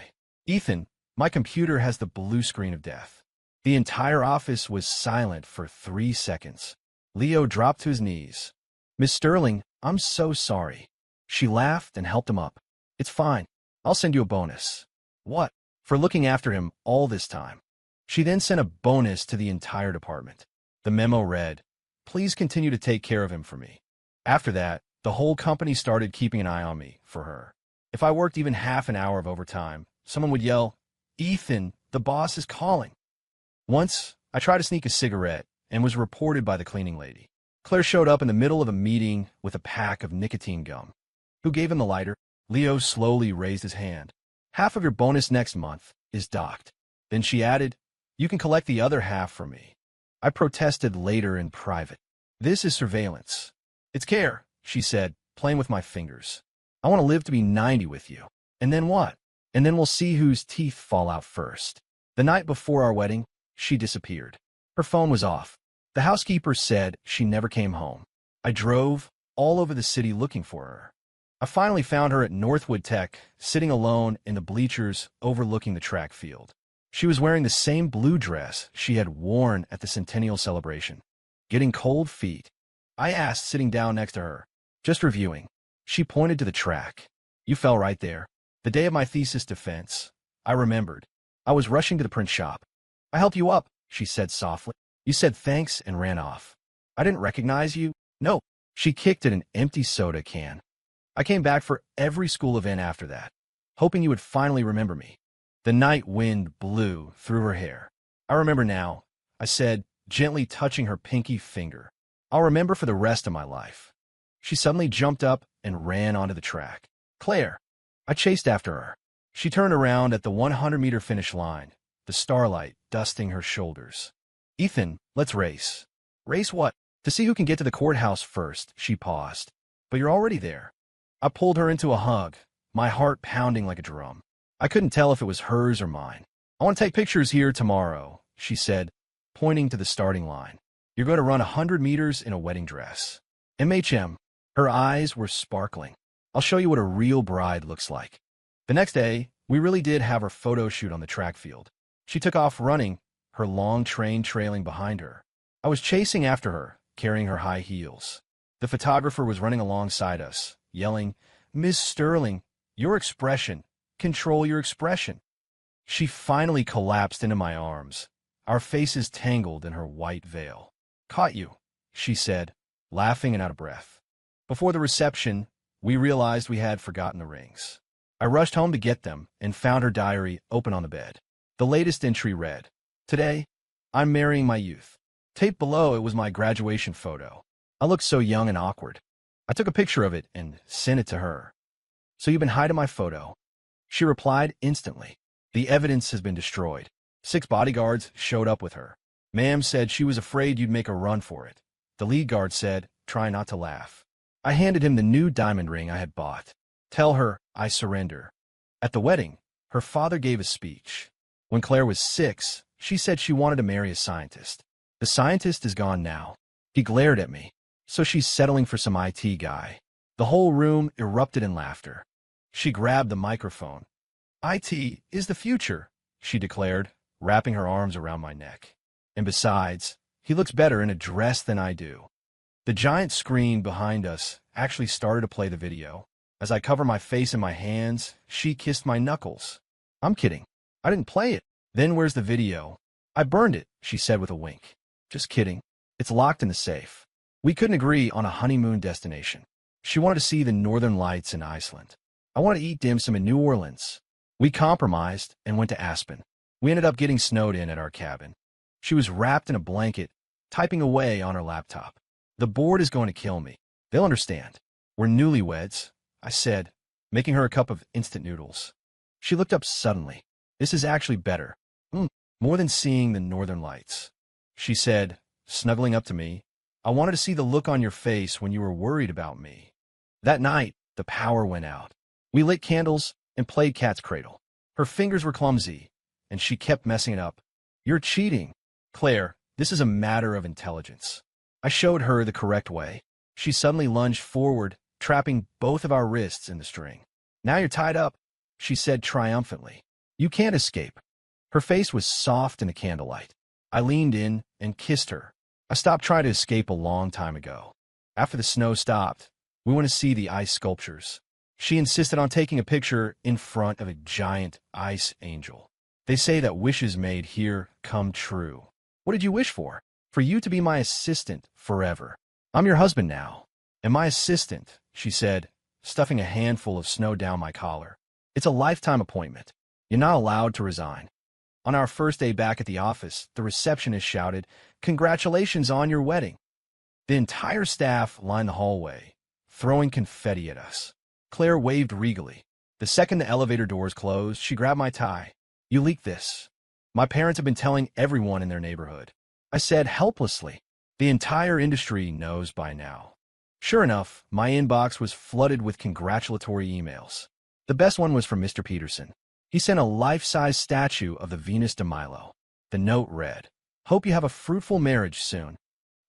Ethan, my computer has the blue screen of death. The entire office was silent for 3 seconds. Leo dropped to his knees. Miss Sterling, I'm so sorry. She laughed and helped him up. It's fine. I'll send you a bonus. What? For looking after him all this time. She then sent a bonus to the entire department. The memo read, please continue to take care of him for me. After that, the whole company started keeping an eye on me for her. If I worked even half an hour of overtime, someone would yell, Ethan, the boss is calling. Once, I tried to sneak a cigarette and was reported by the cleaning lady. Claire showed up in the middle of a meeting with a pack of nicotine gum. Who gave him the lighter? Leo slowly raised his hand. Half of your bonus next month is docked. Then she added, you can collect the other half from me. I protested later in private. This is surveillance. It's care, she said, playing with my fingers. I want to live to be 90 with you. And then what? And then we'll see whose teeth fall out first. The night before our wedding, she disappeared. Her phone was off. The housekeeper said she never came home. I drove all over the city looking for her. I finally found her at Northwood Tech, sitting alone in the bleachers overlooking the track field. She was wearing the same blue dress she had worn at the centennial celebration. Getting cold feet? I asked, sitting down next to her. Just reviewing. She pointed to the track. You fell right there. The day of my thesis defense. I remembered. I was rushing to the print shop. I helped you up, she said softly. You said thanks and ran off. I didn't recognize you. No. She kicked at an empty soda can. I came back for every school event after that, hoping you would finally remember me. The night wind blew through her hair. I remember now, I said, gently touching her pinky finger. I'll remember for the rest of my life. She suddenly jumped up and ran onto the track. Claire. I chased after her. She turned around at the 100-meter finish line, the starlight dusting her shoulders. Ethan, let's race. Race what? To see who can get to the courthouse first, she paused. But you're already there. I pulled her into a hug, my heart pounding like a drum. I couldn't tell if it was hers or mine. I want to take pictures here tomorrow, she said, pointing to the starting line. You're going to run 100 meters in a wedding dress. MHM. Her eyes were sparkling. I'll show you what a real bride looks like. The next day, we really did have our photo shoot on the track field. She took off running, her long train trailing behind her. I was chasing after her, carrying her high heels. The photographer was running alongside us, yelling, Miss Sterling, your expression. Control your expression. She finally collapsed into my arms, our faces tangled in her white veil. Caught you, she said, laughing and out of breath. Before the reception, we realized we had forgotten the rings. I rushed home to get them and found her diary open on the bed. The latest entry read, "Today, I'm marrying my youth." Taped below, it was my graduation photo. I looked so young and awkward. I took a picture of it and sent it to her. "So you've been hiding my photo?" She replied instantly. "The evidence has been destroyed." 6 bodyguards showed up with her. Ma'am said she was afraid you'd make a run for it. The lead guard said, "Try not to laugh." I handed him the new diamond ring I had bought. "Tell her I surrender." At the wedding, her father gave a speech. When Claire was 6, she said she wanted to marry a scientist. The scientist is gone now. He glared at me. So she's settling for some IT guy. The whole room erupted in laughter. She grabbed the microphone. "IT is the future," she declared, wrapping her arms around my neck. "And besides, he looks better in a dress than I do." The giant screen behind us actually started to play the video. As I covered my face in my hands, she kissed my knuckles. "I'm kidding. I didn't play it." "Then where's the video?" "I burned it," she said with a wink. "Just kidding. It's locked in the safe." We couldn't agree on a honeymoon destination. She wanted to see the northern lights in Iceland. I wanted to eat dim sum in New Orleans. We compromised and went to Aspen. We ended up getting snowed in at our cabin. She was wrapped in a blanket, typing away on her laptop. "The board is going to kill me. They'll understand. We're newlyweds," I said, making her a cup of instant noodles. She looked up suddenly. "This is actually better. More than seeing the northern lights," she said, snuggling up to me. "I wanted to see the look on your face when you were worried about me." That night, the power went out. We lit candles and played cat's cradle. Her fingers were clumsy, and she kept messing it up. "You're cheating." "Claire, this is a matter of intelligence." I showed her the correct way. She suddenly lunged forward, trapping both of our wrists in the string. "Now you're tied up," she said triumphantly. "You can't escape." Her face was soft in the candlelight. I leaned in and kissed her. I stopped trying to escape a long time ago. After the snow stopped, we went to see the ice sculptures. She insisted on taking a picture in front of a giant ice angel. "They say that wishes made here come true." "What did you wish for?" "For you to be my assistant forever." "I'm your husband now." "And my assistant," she said, stuffing a handful of snow down my collar. "It's a lifetime appointment. You're not allowed to resign." On our first day back at the office, the receptionist shouted, "Congratulations on your wedding." The entire staff lined the hallway, throwing confetti at us. Claire waved regally. The second the elevator doors closed, she grabbed my tie. "You leaked this. My parents have been telling everyone in their neighborhood." I said helplessly. "The entire industry knows by now." Sure enough, my inbox was flooded with congratulatory emails. The best one was from Mr. Peterson. He sent a life-size statue of the Venus de Milo. The note read, "Hope you have a fruitful marriage soon."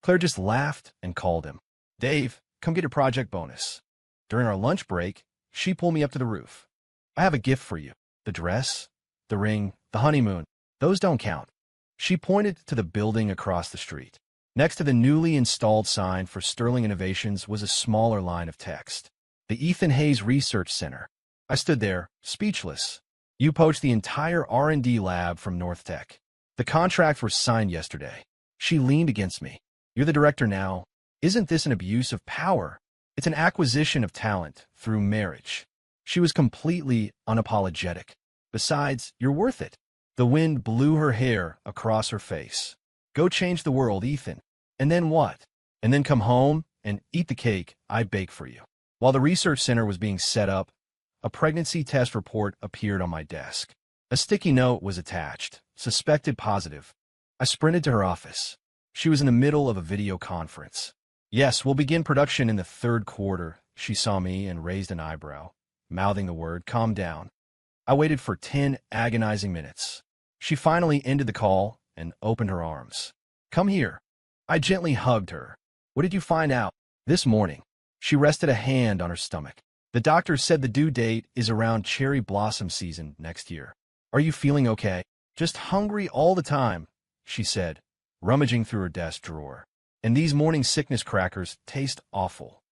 Claire just laughed and called him. "Dave, come get your project bonus." During our lunch break, she pulled me up to the roof. "I have a gift for you. The dress, the ring, the honeymoon, those don't count." She pointed to the building across the street. Next to the newly installed sign for Sterling Innovations was a smaller line of text. "The Ethan Hayes Research Center." I stood there, speechless. "You poached the entire R&D lab from North Tech. The contracts were signed yesterday." She leaned against me. "You're the director now. Isn't this an abuse of power? It's an acquisition of talent through marriage." She was completely unapologetic. "Besides, you're worth it." The wind blew her hair across her face. "Go change the world, Ethan." "And then what?" "And then come home and eat the cake I baked for you." While the research center was being set up, a pregnancy test report appeared on my desk. A sticky note was attached, suspected positive. I sprinted to her office. She was in the middle of a video conference. "Yes, we'll begin production in the 3rd quarter." She saw me and raised an eyebrow, mouthing the word, "Calm down." I waited for 10 agonizing minutes. She finally ended the call and opened her arms. "Come here." I gently hugged her. "What did you find out?" "This morning." She rested a hand on her stomach. "The doctor said the due date is around cherry blossom season next year." "Are you feeling okay?" "Just hungry all the time," she said, rummaging through her desk drawer. "And these morning sickness crackers taste awful."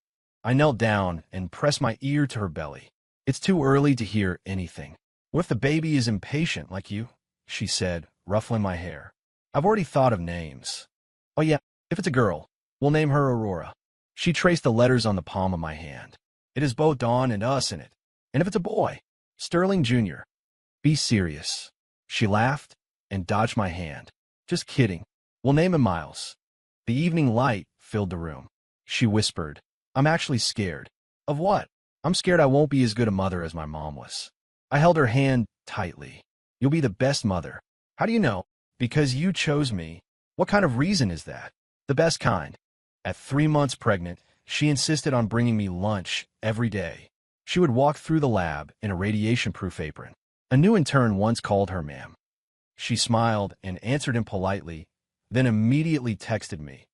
I knelt down and pressed my ear to her belly. "It's too early to hear anything." "What if the baby is impatient like you?" she said, ruffling my hair. "I've already thought of names." "Oh yeah, if it's a girl, we'll name her Aurora." She traced the letters on the palm of my hand. It is both Dawn and us in it. And if it's a boy, Sterling Jr., be serious. She laughed and dodged my hand. Just kidding. We'll name him Miles. The evening light filled the room. She whispered, I'm actually scared. Of what? I'm scared I won't be as good a mother as my mom was. I held her hand tightly. You'll be the best mother. How do you know? Because you chose me. What kind of reason is that? The best kind. At 3 months pregnant, she insisted on bringing me lunch every day. She would walk through the lab in a radiation-proof apron. A new intern once called her ma'am. She smiled and answered him politely, then immediately texted me.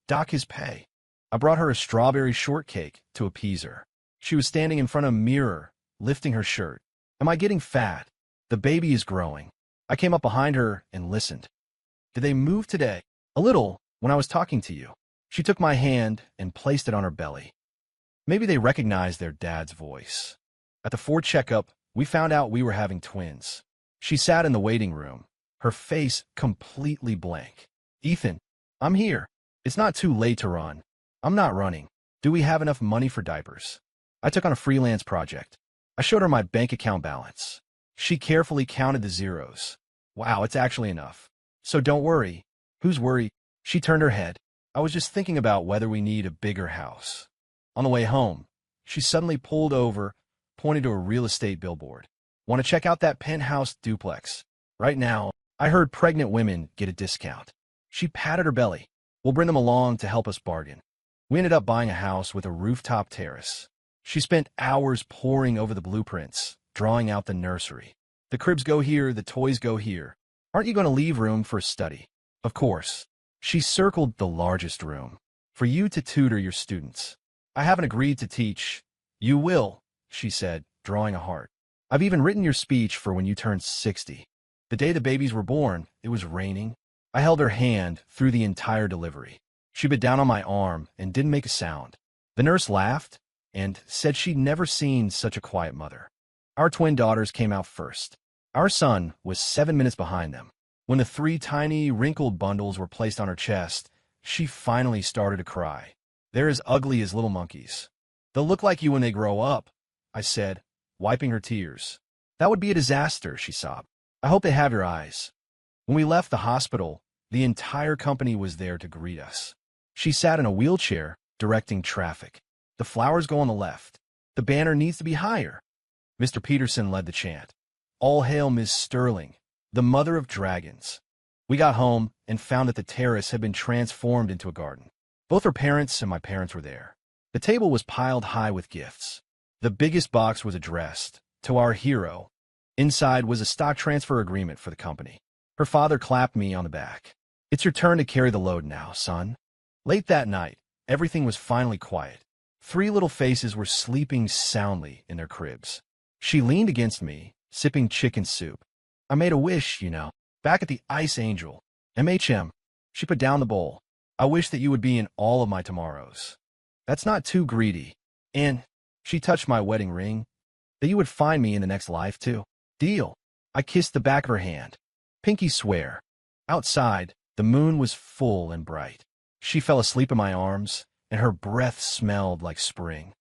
Dock his pay. I brought her a strawberry shortcake to appease her. She was standing in front of a mirror, lifting her shirt. Am I getting fat? The baby is growing. I came up behind her and listened. Did they move today? A little, when I was talking to you. She took my hand and placed it on her belly. Maybe they recognized their dad's voice. At the 4 checkup, we found out we were having twins. She sat in the waiting room, her face completely blank. Ethan, I'm here. It's not too late to run. I'm not running. Do we have enough money for diapers? I took on a freelance project. I showed her my bank account balance. She carefully counted the zeros. Wow, it's actually enough. So don't worry. Who's worried? She turned her head. I was just thinking about whether we need a bigger house. On the way home, she suddenly pulled over, pointed to a real estate billboard. Want to check out that penthouse duplex? Right now, I heard pregnant women get a discount. She patted her belly. We'll bring them along to help us bargain. We ended up buying a house with a rooftop terrace. She spent hours poring over the blueprints, drawing out the nursery. The cribs go here, the toys go here. Aren't you going to leave room for a study? Of course. She circled the largest room. For you to tutor your students. I haven't agreed to teach. You will, she said, drawing a heart. I've even written your speech for when you turn 60. The day the babies were born, it was raining. I held her hand through the entire delivery. She bit down on my arm and didn't make a sound. The nurse laughed and said she'd never seen such a quiet mother. Our twin daughters came out first. Our son was 7 minutes behind them. When the 3 tiny, wrinkled bundles were placed on her chest, she finally started to cry. They're as ugly as little monkeys. They'll look like you when they grow up, I said, wiping her tears. That would be a disaster, she sobbed. I hope they have your eyes. When we left the hospital, the entire company was there to greet us. She sat in a wheelchair, directing traffic. The flowers go on the left. The banner needs to be higher. Mr. Peterson led the chant. All hail Miss Sterling, the mother of dragons. We got home and found that the terrace had been transformed into a garden. Both her parents and my parents were there. The table was piled high with gifts. The biggest box was addressed to our hero. Inside was a stock transfer agreement for the company. Her father clapped me on the back. It's your turn to carry the load now, son. Late that night, everything was finally quiet. 3 little faces were sleeping soundly in their cribs. She leaned against me, sipping chicken soup. I made a wish, you know, back at the Ice Angel. MHM. She put down the bowl. I wish that you would be in all of my tomorrows. That's not too greedy. And she touched my wedding ring. That you would find me in the next life, too. Deal. I kissed the back of her hand. Pinky swear. Outside, the moon was full and bright. She fell asleep in my arms, and her breath smelled like spring.